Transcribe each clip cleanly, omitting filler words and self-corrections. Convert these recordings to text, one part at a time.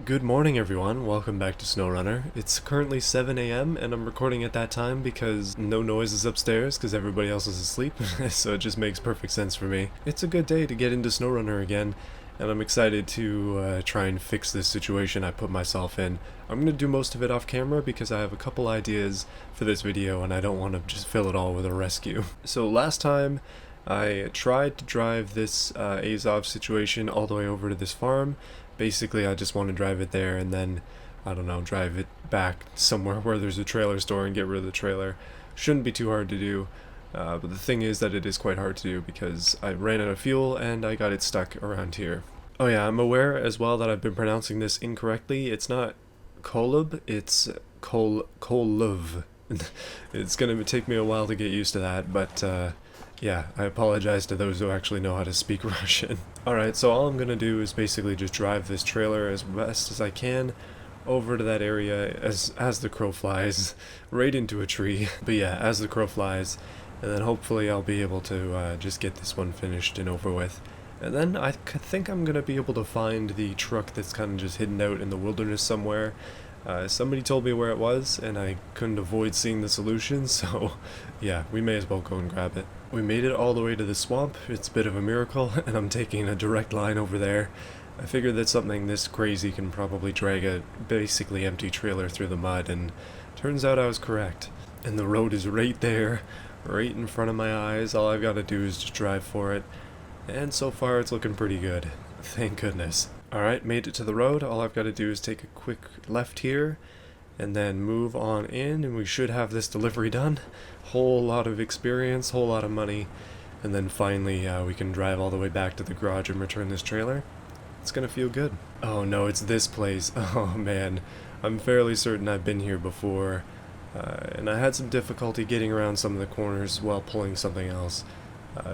Good morning, everyone. Welcome back to SnowRunner. It's currently 7 a.m. and I'm recording at that time because no noise is upstairs because everybody else is asleep, so it just makes perfect sense for me. It's a good day to get into SnowRunner again, and I'm excited to try and fix this situation I put myself in. I'm going to do most of it off camera because I have a couple ideas for this video and I don't want to just fill it all with a rescue. So last time, I tried to drive this Azov situation all the way over to this farm. Basically, I just want to drive it there and then, I don't know, drive it back somewhere where there's a trailer store and get rid of the trailer. Shouldn't be too hard to do, but the thing is that it is quite hard to do because I ran out of fuel and I got it stuck around here. Oh yeah, I'm aware as well that I've been pronouncing this incorrectly. It's not Kolub, it's Kolov. It's gonna take me a while to get used to that, but yeah, I apologize to those who actually know how to speak Russian. Alright, so all I'm gonna do is basically just drive this trailer as best as I can over to that area as the crow flies, right into a tree. But yeah, as the crow flies, and then hopefully I'll be able to just get this one finished and over with. And then I think I'm gonna be able to find the truck that's kind of just hidden out in the wilderness somewhere. Somebody told me where it was, and I couldn't avoid seeing the solution, so yeah, we may as well go and grab it. We made it all the way to the swamp. It's a bit of a miracle, and I'm taking a direct line over there. I figured that something this crazy can probably drag a basically empty trailer through the mud, and turns out I was correct. And the road is right there, right in front of my eyes. All I've got to do is just drive for it, and so far it's looking pretty good. Thank goodness. Alright, made it to the road. All I've got to do is take a quick left here, and then move on in, and we should have this delivery done. Whole lot of experience, whole lot of money, and then finally we can drive all the way back to the garage and return this trailer. It's gonna feel good. Oh no, it's this place. Oh man, I'm fairly certain I've been here before, and I had some difficulty getting around some of the corners while pulling something else.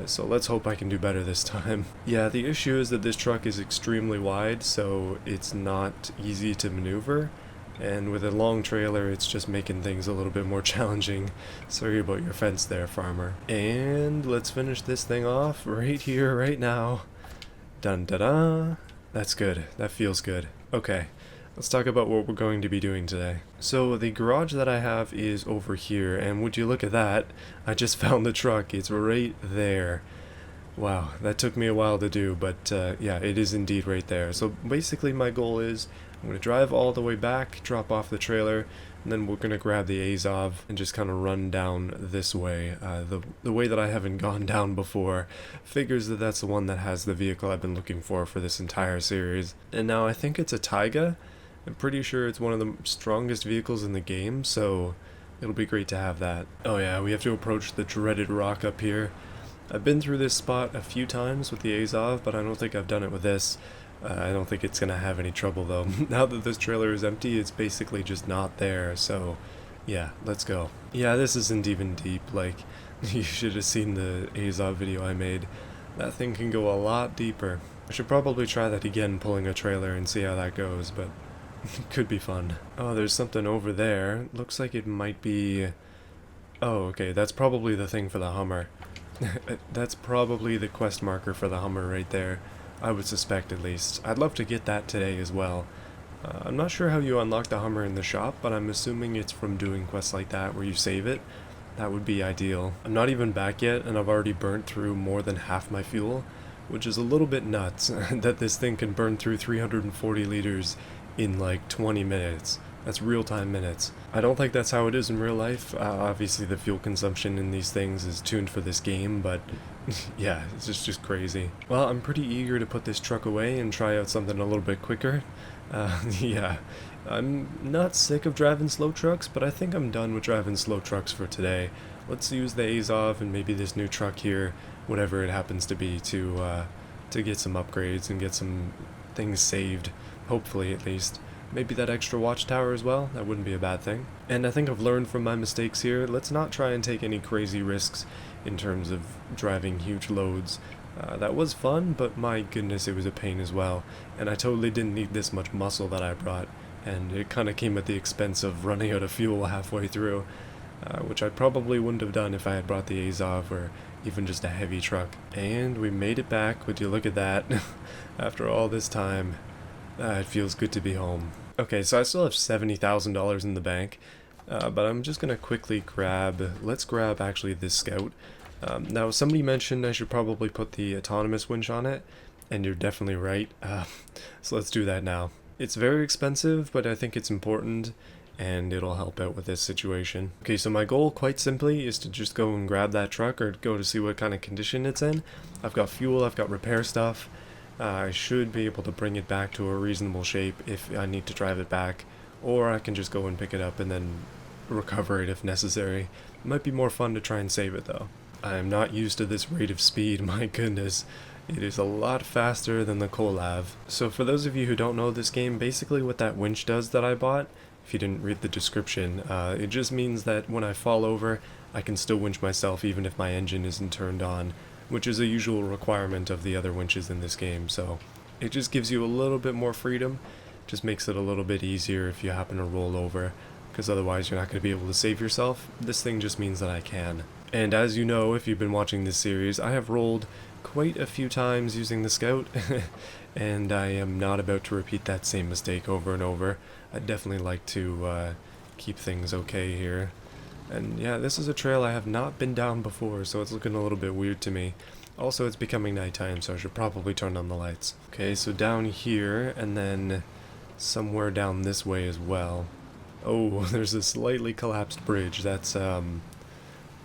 So let's hope I can do better this time. Yeah, the issue is that this truck is extremely wide, so it's not easy to maneuver. And with a long trailer, it's just making things a little bit more challenging. Sorry about your fence there, farmer. And let's finish this thing off right here, right now. Dun da da. That's good. That feels good. Okay, let's talk about what we're going to be doing today. So the garage that I have is over here, and would you look at that? I just found the truck. It's right there. Wow, that took me a while to do, but yeah, it is indeed right there. So basically my goal is I'm going to drive all the way back, drop off the trailer, and then we're going to grab the Azov and just kind of run down this way. The way that I haven't gone down before. Figures that that's the one that has the vehicle I've been looking for this entire series. And now I think it's a Tayga. I'm pretty sure it's one of the strongest vehicles in the game, so it'll be great to have that. Oh yeah, we have to approach the dreaded rock up here. I've been through this spot a few times with the Azov, but I don't think I've done it with this. I don't think it's gonna have any trouble though. Now that this trailer is empty, it's basically just not there, so yeah, let's go. Yeah, this isn't even deep, like, you should have seen the Azov video I made. That thing can go a lot deeper. I should probably try that again, pulling a trailer, and see how that goes, but it could be fun. Oh, there's something over there. Looks like it might be... Oh, okay, that's probably the thing for the Hummer. That's probably the quest marker for the Hummer right there. I would suspect, at least. I'd love to get that today as well. I'm not sure how you unlock the Hummer in the shop, but I'm assuming it's from doing quests like that where you save it. That would be ideal. I'm not even back yet, and I've already burnt through more than half my fuel, which is a little bit nuts, that this thing can burn through 340 liters in like 20 minutes. That's real-time minutes. I don't think that's how it is in real life. Obviously the fuel consumption in these things is tuned for this game, but yeah, it's just crazy. Well, I'm pretty eager to put this truck away and try out something a little bit quicker. Yeah, I'm not sick of driving slow trucks, but I think I'm done with driving slow trucks for today. Let's use the Azov and maybe this new truck here, whatever it happens to be, to get some upgrades and get some things saved, hopefully at least. Maybe that extra watchtower as well, that wouldn't be a bad thing. And I think I've learned from my mistakes here. Let's not try and take any crazy risks in terms of driving huge loads. That was fun, but my goodness, it was a pain as well. And I totally didn't need this much muscle that I brought, and it kind of came at the expense of running out of fuel halfway through, which I probably wouldn't have done if I had brought the Azov or even just a heavy truck. And we made it back. Would you look at that? After all this time. It feels good to be home. Okay, so I still have $70,000 in the bank, but I'm just gonna quickly let's grab actually this scout. Now, somebody mentioned I should probably put the autonomous winch on it, and you're definitely right. So let's do that now. It's very expensive, but I think it's important, and it'll help out with this situation. Okay, so my goal, quite simply, is to just go and grab that truck, or go to see what kind of condition it's in. I've got fuel, I've got repair stuff. I should be able to bring it back to a reasonable shape if I need to drive it back, or I can just go and pick it up and then recover it if necessary. It might be more fun to try and save it though. I am not used to this rate of speed, my goodness. It is a lot faster than the Colab. So for those of you who don't know this game, basically what that winch does that I bought, if you didn't read the description, it just means that when I fall over, I can still winch myself even if my engine isn't turned on, which is a usual requirement of the other winches in this game, so it just gives you a little bit more freedom, just makes it a little bit easier if you happen to roll over, because otherwise you're not going to be able to save yourself. This thing just means that I can. And as you know, if you've been watching this series, I have rolled quite a few times using the Scout, and I am not about to repeat that same mistake over and over. I'd definitely like to keep things okay here. And yeah, this is a trail I have not been down before, so it's looking a little bit weird to me. Also, it's becoming nighttime, so I should probably turn on the lights. Okay, so down here, and then somewhere down this way as well. Oh, there's a slightly collapsed bridge. That's,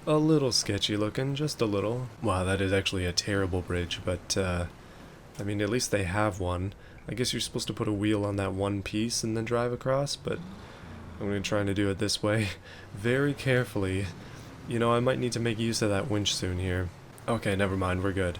a little sketchy looking, just a little. Wow, that is actually a terrible bridge, but, I mean, at least they have one. I guess you're supposed to put a wheel on that one piece and then drive across, but I'm going to try to do it this way, very carefully. You know, I might need to make use of that winch soon here. Okay, never mind, we're good.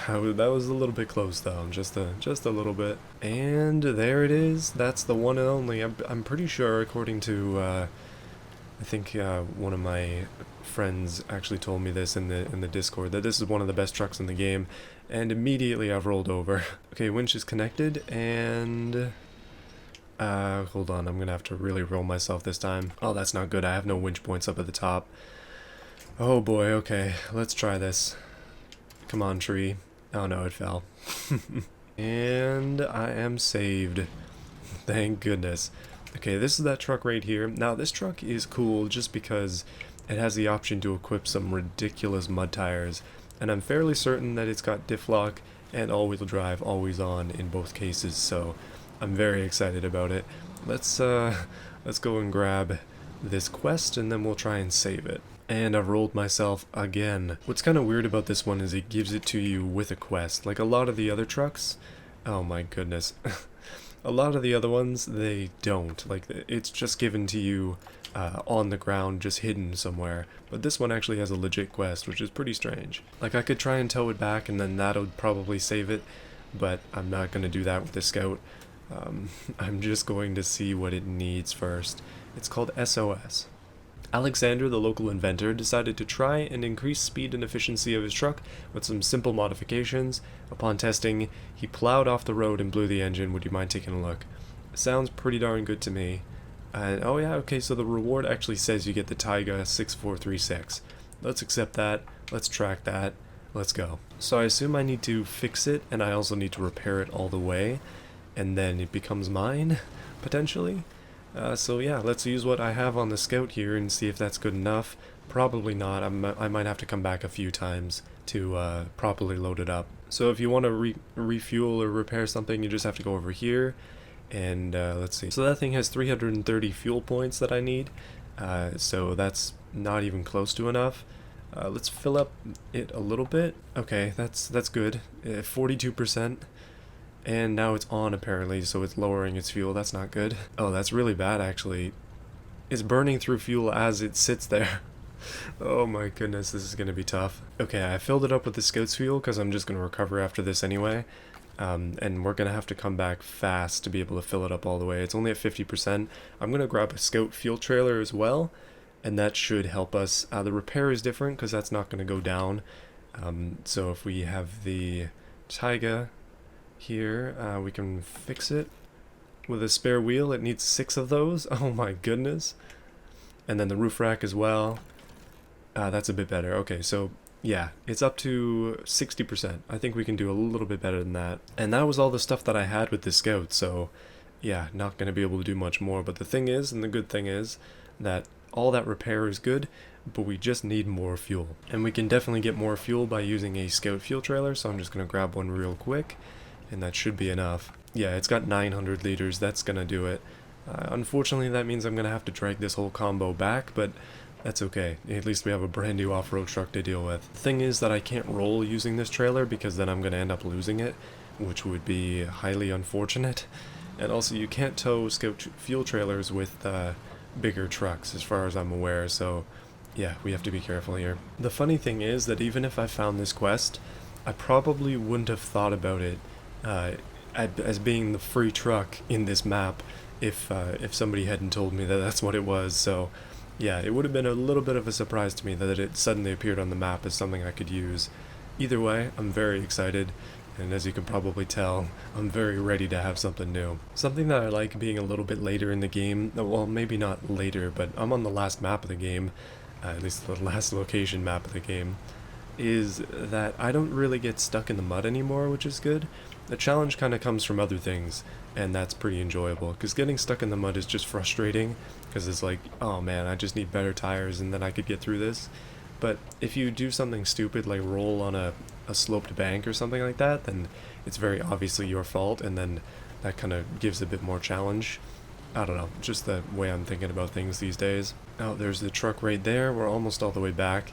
That was a little bit close though, just a little bit. And there it is. That's the one and only. I'm pretty sure, according to I think one of my friends actually told me this in the Discord, that this is one of the best trucks in the game. And immediately I've rolled over. Okay, winch is connected, and hold on, I'm gonna have to really roll myself this time. Oh, that's not good. I have no winch points up at the top. Oh boy, okay, let's try this. Come on, tree. Oh no, it fell. And I am saved. Thank goodness. Okay, this is that truck right here. Now, this truck is cool just because it has the option to equip some ridiculous mud tires, and I'm fairly certain that it's got diff lock and all-wheel drive always on in both cases, so I'm very excited about it. Let's go and grab this quest, and then we'll try and save it. And I've rolled myself again. What's kind of weird about this one is it gives it to you with a quest. Like a lot of the other trucks, oh my goodness. A lot of the other ones, they don't. Like, it's just given to you on the ground, just hidden somewhere. But this one actually has a legit quest, which is pretty strange. Like, I could try and tow it back, and then that'll probably save it, but I'm not going to do that with the Scout. I'm just going to see what it needs first. It's called SOS. Alexander, the local inventor, decided to try and increase speed and efficiency of his truck with some simple modifications. Upon testing, he plowed off the road and blew the engine. Would you mind taking a look? Sounds pretty darn good to me. And oh yeah, okay, so the reward actually says you get the Tayga 6436. Let's accept that. Let's track that. Let's go. So I assume I need to fix it, and I also need to repair it all the way, and then it becomes mine, potentially. So yeah, let's use what I have on the Scout here and see if that's good enough. Probably not. I might have to come back a few times to properly load it up. So if you want to refuel or repair something, you just have to go over here, and let's see. So that thing has 330 fuel points that I need, so that's not even close to enough. Let's fill up it a little bit. Okay, that's good. 42%. And now it's on apparently, so it's lowering its fuel. That's not good. Oh, that's really bad actually. It's burning through fuel as it sits there. Oh my goodness, this is going to be tough. Okay, I filled it up with the Scout's fuel because I'm just going to recover after this anyway. And we're going to have to come back fast to be able to fill it up all the way. It's only at 50%. I'm going to grab a Scout fuel trailer as well, and that should help us. The repair is different because that's not going to go down. So if we have the Tayga here, we can fix it with a spare wheel. It needs 6 of those. Oh my goodness. And then the roof rack as well. That's a bit better. Okay, so Yeah, it's up to 60%. I think we can do a little bit better than that. And that was all the stuff that I had with the Scout, so yeah, not going to be able to do much more. But the thing is, and the good thing is, that all that repair is good, but we just need more fuel. And we can definitely get more fuel by using a Scout fuel trailer, so I'm just going to grab one real quick, and that should be enough. Yeah, it's got 900 liters, that's going to do it. Unfortunately, that means I'm going to have to drag this whole combo back, but that's okay. At least we have a brand new off-road truck to deal with. The thing is that I can't roll using this trailer because then I'm going to end up losing it, which would be highly unfortunate. And also, you can't tow Scout fuel trailers with bigger trucks, as far as I'm aware, so yeah, we have to be careful here. The funny thing is that even if I found this quest, I probably wouldn't have thought about it as being the free truck in this map if somebody hadn't told me that that's what it was, so yeah, it would have been a little bit of a surprise to me that it suddenly appeared on the map as something I could use. Either way, I'm very excited, and as you can probably tell, I'm very ready to have something new. Something that I like being a little bit later in the game, well, maybe not later, but I'm on the last map of the game, at least the last location map of the game, is that I don't really get stuck in the mud anymore, which is good. The challenge kind of comes from other things, and that's pretty enjoyable, because getting stuck in the mud is just frustrating, because it's like, oh man, I just need better tires and then I could get through this. But if you do something stupid like roll on a sloped bank or something like that, then it's very obviously your fault, and then that kind of gives a bit more challenge. I don't know, just the way I'm thinking about things these days. Oh, there's the truck right there, we're almost all the way back,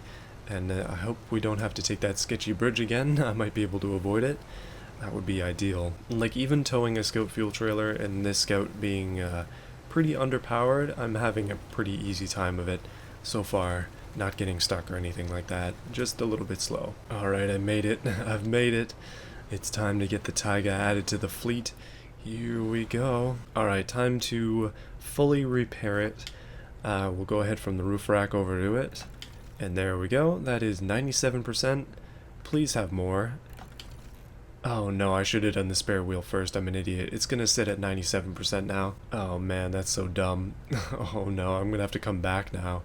and I hope we don't have to take that sketchy bridge again. I might be able to avoid it. That would be ideal. Like, even towing a Scout fuel trailer and this Scout being pretty underpowered, I'm having a pretty easy time of it so far. Not getting stuck or anything like that. Just a little bit slow. Alright, I made it. I've made it. It's time to get the Tayga added to the fleet. Here we go. Alright, time to fully repair it. We'll go ahead from the roof rack over to it. And there we go. That is 97%. Please have more. Oh no, I should have done the spare wheel first. I'm an idiot. It's gonna sit at 97% now. Oh man, that's so dumb. Oh no, I'm gonna have to come back now.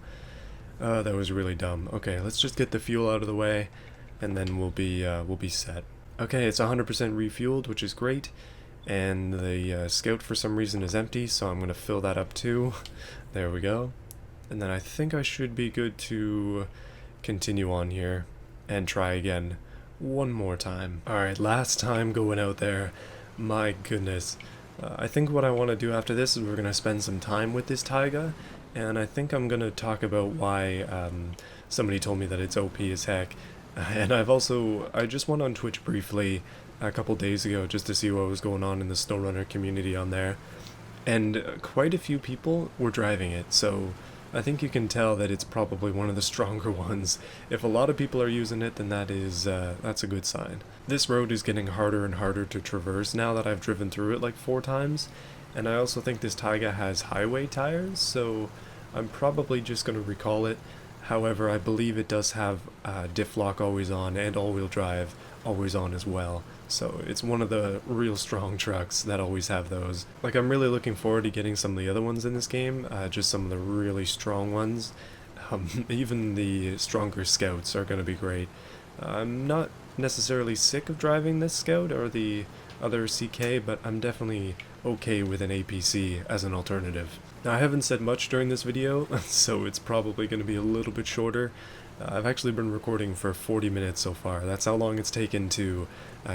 That was really dumb. Okay, let's just get the fuel out of the way, and then we'll be set. Okay, it's 100% refueled, which is great, and the Scout for some reason is empty, so I'm gonna fill that up too. There we go. And then I think I should be good to continue on here and try again one more time. Alright, last time going out there. My goodness. I think what I want to do after this is we're going to spend some time with this Tayga, and I think I'm going to talk about why somebody told me that it's OP as heck. And I just went on Twitch briefly a couple days ago just to see what was going on in the SnowRunner community on there, and quite a few people were driving it, so I think you can tell that it's probably one of the stronger ones. If a lot of people are using it, then that's a good sign. This road is getting harder and harder to traverse now that I've driven through it like 4 times, and I also think this Tayga has highway tires, so I'm probably just going to recall it. However, I believe it does have diff lock always on and all-wheel drive always on as well. So it's one of the real strong trucks that always have those. Like, I'm really looking forward to getting some of the other ones in this game, just some of the really strong ones. Even the stronger Scouts are going to be great. I'm not necessarily sick of driving this Scout or the other CK, but I'm definitely okay with an APC as an alternative. Now, I haven't said much during this video, so it's probably going to be a little bit shorter. I've actually been recording for 40 minutes so far. That's how long it's taken to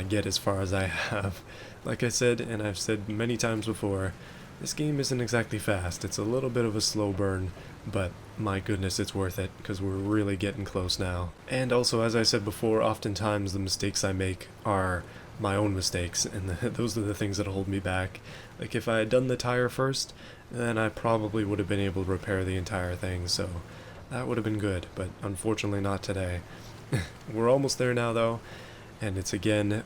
get as far as I have. Like I said, and I've said many times before, this game isn't exactly fast. It's a little bit of a slow burn, but my goodness, it's worth it, because we're really getting close now. And also, as I said before, oftentimes the mistakes I make are my own mistakes, and those are the things that hold me back. Like, if I had done the tire first, then I probably would have been able to repair the entire thing, so that would have been good, but unfortunately not today. We're almost there now, though, and it's again,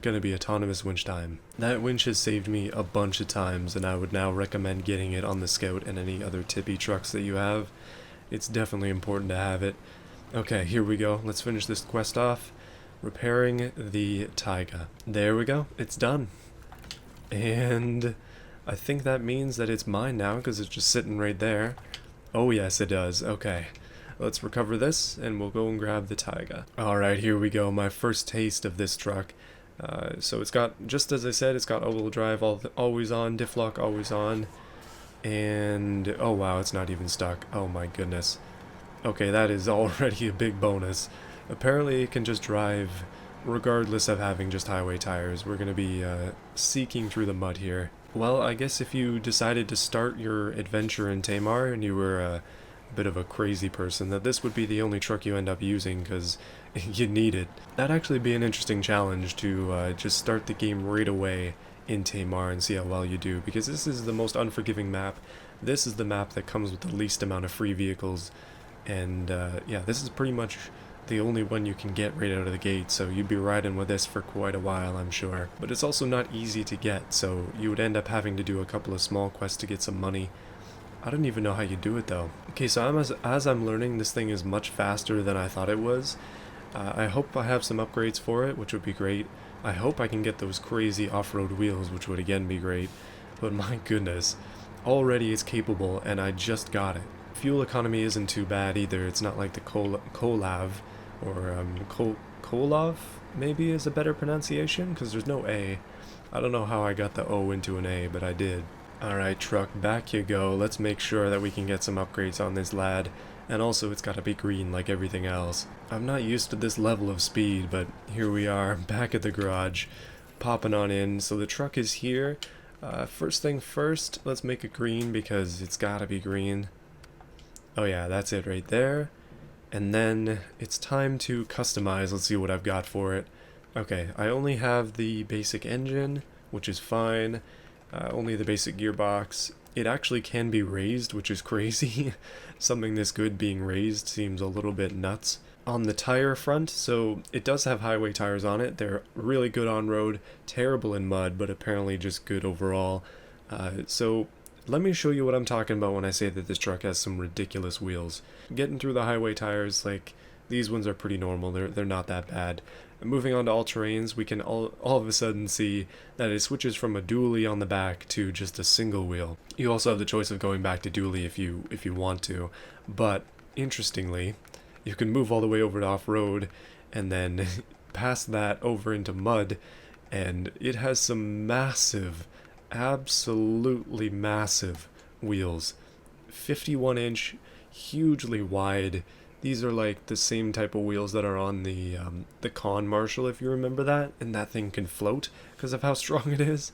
gonna be autonomous winch time. That winch has saved me a bunch of times, and I would now recommend getting it on the Scout and any other tippy trucks that you have. It's definitely important to have it. Okay, here we go. Let's finish this quest off. Repairing the Tayga. There we go. It's done. And I think that means that it's mine now, because it's just sitting right there. Oh yes, it does. Okay. Let's recover this, and we'll go and grab the Tayga. Alright, here we go, my first taste of this truck. So it's got, just as I said, it's got all-wheel drive, always on, diff lock always on, and oh wow, it's not even stuck. Oh my goodness. Okay, that is already a big bonus. Apparently it can just drive regardless of having just highway tires. We're going to be seeking through the mud here. Well, I guess if you decided to start your adventure in Taymyr and you were a bit of a crazy person, that this would be the only truck you end up using because you need it. That'd actually be an interesting challenge to just start the game right away in Taymyr and see how well you do, because this is the most unforgiving map. This is the map that comes with the least amount of free vehicles, and yeah, this is pretty much the only one you can get right out of the gate, so you'd be riding with this for quite a while, I'm sure. But it's also not easy to get, so you would end up having to do a couple of small quests to get some money. I don't even know how you do it though. Okay, so as I'm learning, this thing is much faster than I thought it was. I hope I have some upgrades for it, which would be great. I hope I can get those crazy off-road wheels, which would again be great. But my goodness, already it's capable, and I just got it. Fuel economy isn't too bad either. It's not like the Kolav, or Kolov, maybe is a better pronunciation, because there's no A. I don't know how I got the O into an A, but I did. Alright, truck, back you go. Let's make sure that we can get some upgrades on this lad. And also, it's gotta be green like everything else. I'm not used to this level of speed, but here we are, back at the garage, popping on in. So the truck is here. First thing first, let's make it green because it's gotta be green. Oh yeah, that's it right there. And then it's time to customize. Let's see what I've got for it. Okay, I only have the basic engine, which is fine. Only the basic gearbox. It actually can be raised, which is crazy. Something this good being raised seems a little bit nuts. On the tire front, so it does have highway tires on it. They're really good on road, terrible in mud, but apparently just good overall. So let me show you what I'm talking about when I say that this truck has some ridiculous wheels. Getting through the highway tires, like, these ones are pretty normal. They're not that bad. Moving on to all-terrains, we can all of a sudden see that it switches from a dually on the back to just a single wheel. You also have the choice of going back to dually if you want to, but interestingly, you can move all the way over to off-road and then pass that over into mud, and it has some massive, absolutely massive wheels. 51-inch, hugely wide. These are like the same type of wheels that are on the Con Marshall, if you remember that, and that thing can float because of how strong it is.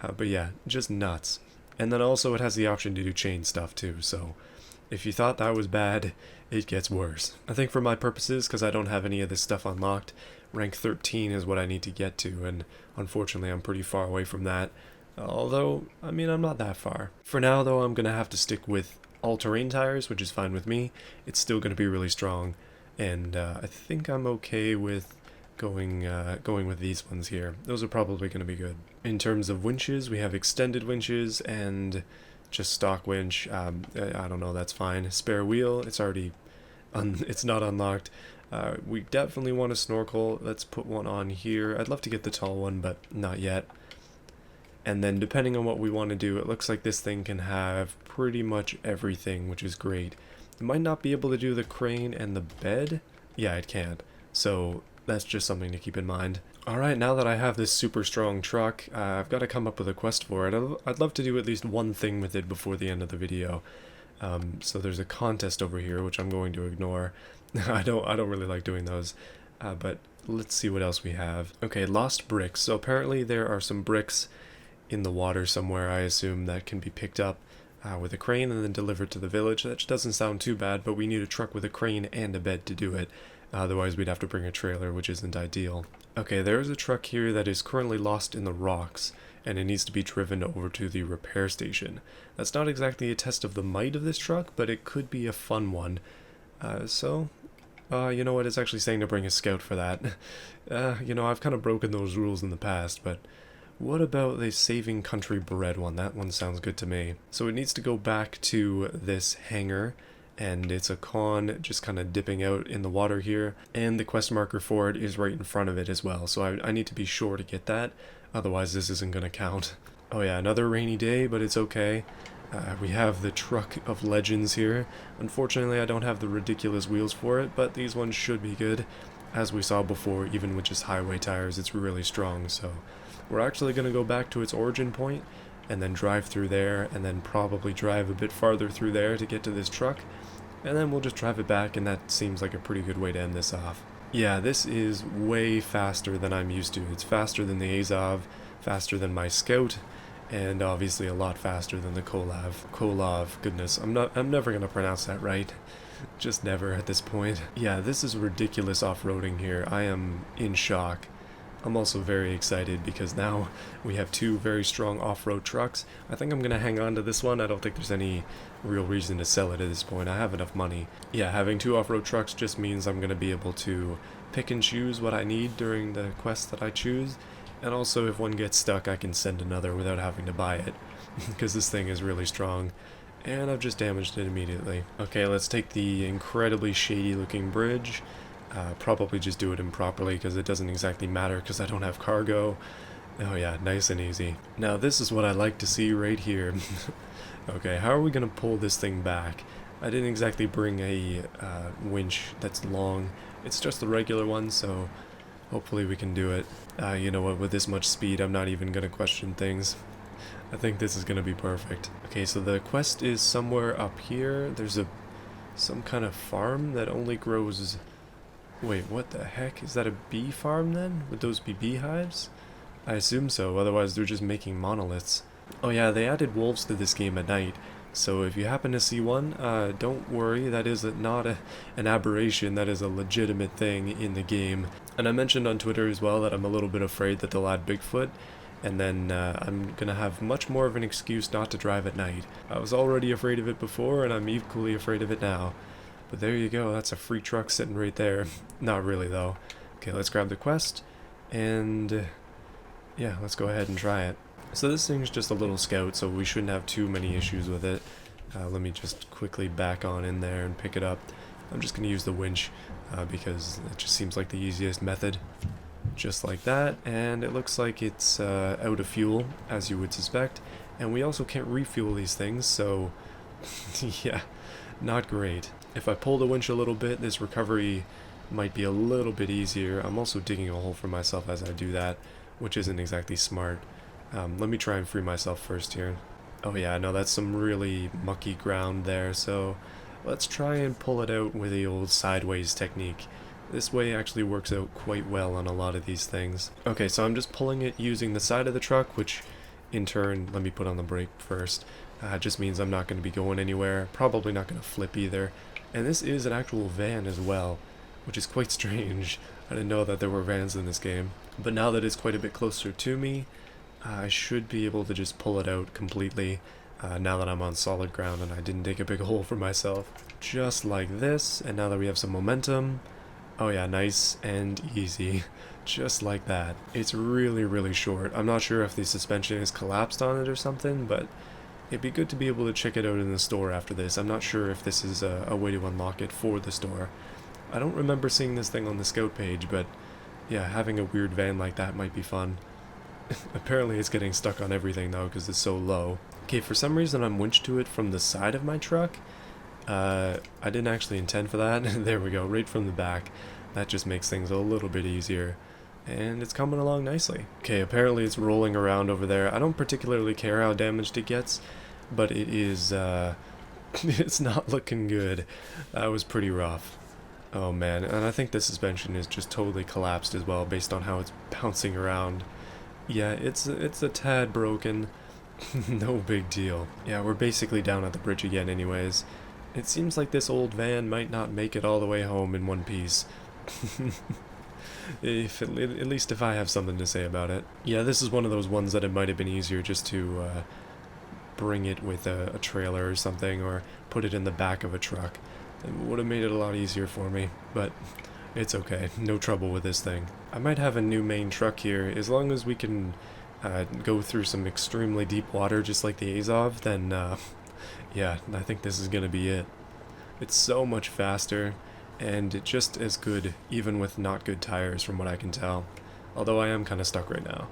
But yeah, just nuts. And then also it has the option to do chain stuff too, so if you thought that was bad, it gets worse. I think for my purposes, because I don't have any of this stuff unlocked, rank 13 is what I need to get to, and unfortunately I'm pretty far away from that. Although, I mean, I'm not that far. For now though, I'm gonna have to stick with all-terrain tires, which is fine with me. It's still going to be really strong, and I think I'm okay with going with these ones here. Those are probably going to be good. In terms of winches, we have extended winches and just stock winch. I don't know, that's fine. Spare wheel, it's already it's not unlocked. We definitely want a snorkel. Let's put one on here. I'd love to get the tall one, but not yet. And then depending on what we want to do, it looks like this thing can have pretty much everything, which is great. It might not be able to do the crane and the bed. Yeah, it can't. So that's just something to keep in mind. Alright, now that I have this super strong truck, I've got to come up with a quest for it. I'd love to do at least one thing with it before the end of the video. So there's a contest over here, which I'm going to ignore. I don't really like doing those. But let's see what else we have. Okay, lost bricks. So apparently there are some bricks in the water somewhere, I assume, that can be picked up with a crane and then delivered to the village. That doesn't sound too bad, but we need a truck with a crane and a bed to do it. Otherwise we'd have to bring a trailer, which isn't ideal. Okay, there is a truck here that is currently lost in the rocks, and it needs to be driven over to the repair station. That's not exactly a test of the might of this truck, but it could be a fun one. You know what, it's actually saying to bring a scout for that. You know, I've kind of broken those rules in the past, but what about the Saving Country Bread one? That one sounds good to me. So it needs to go back to this hangar, and it's a con just kind of dipping out in the water here, and the quest marker for it is right in front of it as well, so I need to be sure to get that, otherwise this isn't going to count. Oh yeah, another rainy day, but it's okay. We have the truck of legends here. Unfortunately, I don't have the ridiculous wheels for it, but these ones should be good. As we saw before, even with just highway tires, it's really strong, so we're actually going to go back to its origin point and then drive through there, and then probably drive a bit farther through there to get to this truck, and then we'll just drive it back, and that seems like a pretty good way to end this off. Yeah, this is way faster than I'm used to. It's faster than the Azov, faster than my Scout, and obviously a lot faster than the Kolov. Goodness, I'm never gonna pronounce that right. Just never at this point. Yeah, this is ridiculous off-roading here. I am in shock. I'm also very excited because now we have two very strong off-road trucks. I think I'm gonna hang on to this one. I don't think there's any real reason to sell it at this point. I have enough money. Yeah, having two off-road trucks just means I'm gonna be able to pick and choose what I need during the quest that I choose. And also, if one gets stuck, I can send another without having to buy it, because this thing is really strong. And I've just damaged it immediately. Okay, let's take the incredibly shady looking bridge. Probably just do it improperly because it doesn't exactly matter because I don't have cargo. Oh yeah, nice and easy. Now this is what I like to see right here. Okay, how are we going to pull this thing back? I didn't exactly bring a winch that's long. It's just the regular one, so hopefully we can do it. You know what, with this much speed, I'm not even going to question things. I think this is going to be perfect. Okay, so the quest is somewhere up here. There's some kind of farm that only grows... Wait, what the heck? Is that a bee farm then? Would those be beehives? I assume so, otherwise they're just making monoliths. Oh yeah, they added wolves to this game at night, so if you happen to see one, don't worry, that is not an aberration, that is a legitimate thing in the game. And I mentioned on Twitter as well that I'm a little bit afraid that they'll add Bigfoot, and then I'm gonna have much more of an excuse not to drive at night. I was already afraid of it before, and I'm equally afraid of it now. But there you go, that's a free truck sitting right there. Not really though. Okay, let's grab the quest, and yeah, let's go ahead and try it. So this thing's just a little Scout, so we shouldn't have too many issues with it. Let me just quickly back on in there and pick it up. I'm just gonna use the winch because it just seems like the easiest method. Just like that, and it looks like it's out of fuel, as you would suspect. And we also can't refuel these things, so yeah, not great. If I pull the winch a little bit, this recovery might be a little bit easier. I'm also digging a hole for myself as I do that, which isn't exactly smart. Let me try and free myself first here. Oh yeah, no, that's some really mucky ground there, so let's try and pull it out with the old sideways technique. This way actually works out quite well on a lot of these things. Okay, so I'm just pulling it using the side of the truck, which in turn, let me put on the brake first. Just means I'm not going to be going anywhere, probably not going to flip either. And this is an actual van as well, which is quite strange. I didn't know that there were vans in this game. But now that it's quite a bit closer to me, I should be able to just pull it out completely now that I'm on solid ground and I didn't dig a big hole for myself. Just like this, and now that we have some momentum, oh yeah, nice and easy. Just like that. It's really, really short. I'm not sure if the suspension is collapsed on it or something, but it'd be good to be able to check it out in the store after this. I'm not sure if this is a way to unlock it for the store. I don't remember seeing this thing on the Scout page, but yeah, having a weird van like that might be fun. Apparently it's getting stuck on everything though because it's so low. Okay, for some reason I'm winched to it from the side of my truck. I didn't actually intend for that. There we go, right from the back. That just makes things a little bit easier. And it's coming along nicely. Okay, apparently it's rolling around over there. I don't particularly care how damaged it gets, but it is, it's not looking good. That was pretty rough. Oh man, and I think the suspension is just totally collapsed as well based on how it's bouncing around. Yeah, it's a tad broken. No big deal. Yeah, we're basically down at the bridge again anyways. It seems like this old van might not make it all the way home in one piece. At least if I have something to say about it. Yeah, this is one of those ones that it might have been easier just to bring it with a trailer or something, or put it in the back of a truck. It would have made it a lot easier for me, but it's okay. No trouble with this thing. I might have a new main truck here. As long as we can go through some extremely deep water just like the Azov, then yeah, I think this is gonna be it. It's so much faster, and just as good even with not good tires from what I can tell. Although I am kind of stuck right now.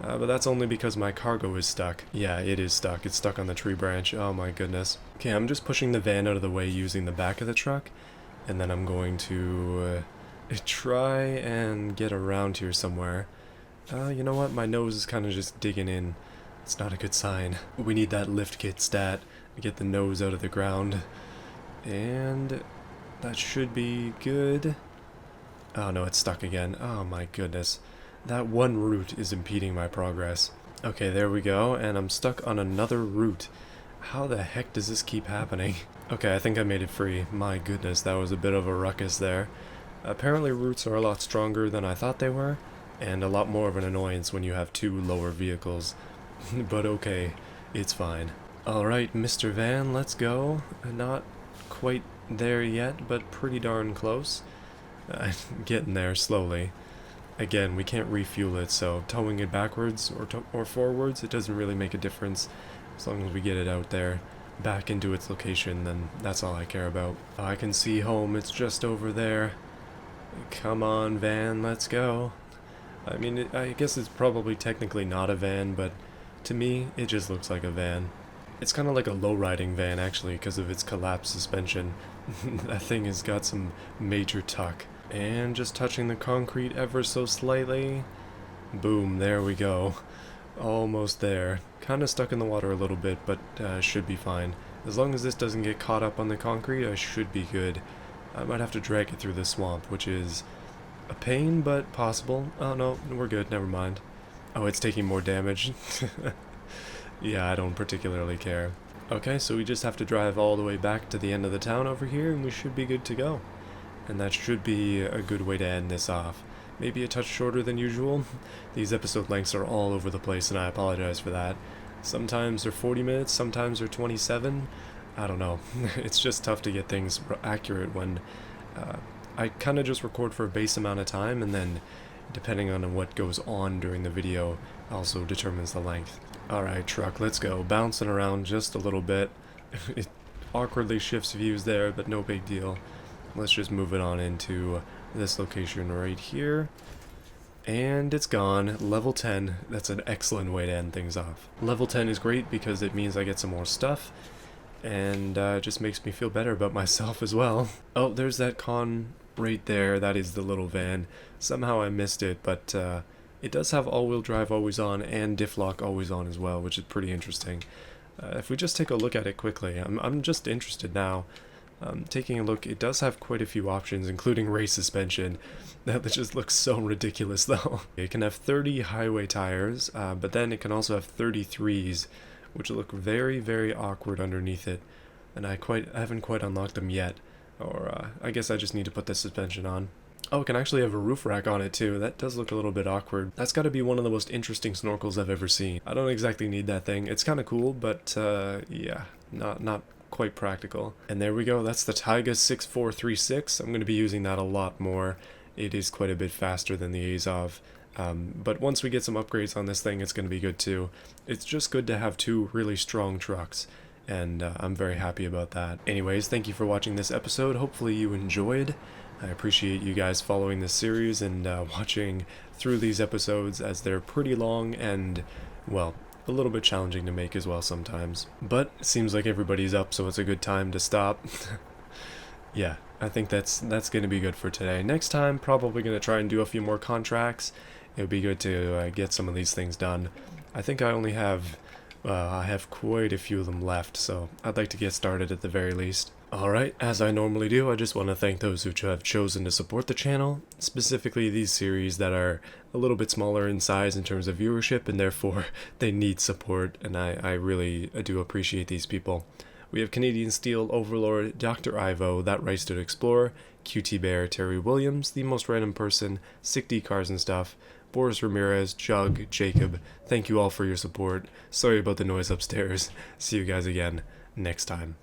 But that's only because my cargo is stuck. Yeah, it is stuck. It's stuck on the tree branch. Oh my goodness. Okay, I'm just pushing the van out of the way using the back of the truck, and then I'm going to try and get around here somewhere. You know what? My nose is kind of just digging in. It's not a good sign. We need that lift kit stat to get the nose out of the ground. And that should be good. Oh no, it's stuck again. Oh my goodness. That one route is impeding my progress. Okay, there we go, and I'm stuck on another route. How the heck does this keep happening? Okay, I think I made it free. My goodness, that was a bit of a ruckus there. Apparently routes are a lot stronger than I thought they were, and a lot more of an annoyance when you have two lower vehicles. But okay, it's fine. Alright, Mr. Van, let's go. Not quite there yet, but pretty darn close. Getting there slowly. Again, we can't refuel it, so towing it backwards or forwards, it doesn't really make a difference. As long as we get it out there, back into its location, then that's all I care about. I can see home, it's just over there. Come on, van, let's go. I mean, I guess it's probably technically not a van, but to me, it just looks like a van. It's kind of like a low-riding van, actually, because of its collapsed suspension. That thing has got some major tuck. And just touching the concrete ever so slightly. Boom, there we go. Almost there. Kind of stuck in the water a little bit, but should be fine. As long as this doesn't get caught up on the concrete, I should be good. I might have to drag it through the swamp, which is a pain, but possible. Oh no, we're good, never mind. Oh, it's taking more damage. Yeah, I don't particularly care. Okay, so we just have to drive all the way back to the end of the town over here, and we should be good to go. And that should be a good way to end this off. Maybe a touch shorter than usual. These episode lengths are all over the place, and I apologize for that. Sometimes they're 40 minutes, sometimes they're 27. I don't know. It's just tough to get things accurate when I kind of just record for a base amount of time, and then depending on what goes on during the video also determines the length. Alright, truck, let's go. Bouncing around just a little bit. It awkwardly shifts views there, but no big deal. Let's just move it on into this location right here. And it's gone. Level 10. That's an excellent way to end things off. Level 10 is great because it means I get some more stuff. And it just makes me feel better about myself as well. Oh, there's that con right there. That is the little van. Somehow I missed it, but it does have all-wheel drive always on and diff lock always on as well, which is pretty interesting. If we just take a look at it quickly, I'm just interested now. Taking a look, it does have quite a few options, including race suspension. That just looks so ridiculous, though. It can have 30 highway tires, but then it can also have 33s, which look very, very awkward underneath it. And I haven't quite unlocked them yet, or I guess I just need to put the suspension on. Oh, it can actually have a roof rack on it too. That does look a little bit awkward. That's got to be one of the most interesting snorkels I've ever seen. I don't exactly need that thing. It's kind of cool, but yeah, not quite practical. And there we go, that's the Tayga 6436. I'm going to be using that a lot more. It is quite a bit faster than the Azov. But once we get some upgrades on this thing, it's going to be good too. It's just good to have two really strong trucks, and I'm very happy about that. Anyways, thank you for watching this episode. Hopefully you enjoyed. I appreciate you guys following this series and watching through these episodes, as they're pretty long and, well, a little bit challenging to make as well sometimes. But it seems like everybody's up, so it's a good time to stop. Yeah, I think that's going to be good for today. Next time, probably going to try and do a few more contracts. It would be good to get some of these things done. I think I only have, I have quite a few of them left, so I'd like to get started at the very least. Alright, as I normally do, I just want to thank those who have chosen to support the channel, specifically these series that are a little bit smaller in size in terms of viewership, and therefore they need support, and I really do appreciate these people. We have Canadian Steel Overlord, Dr. Ivo, That Rice to Explore, QT Bear, Terry Williams, The Most Random Person, Sick D Cars and Stuff, Boris Ramirez, Jug, Jacob. Thank you all for your support. Sorry about the noise upstairs. See you guys again next time.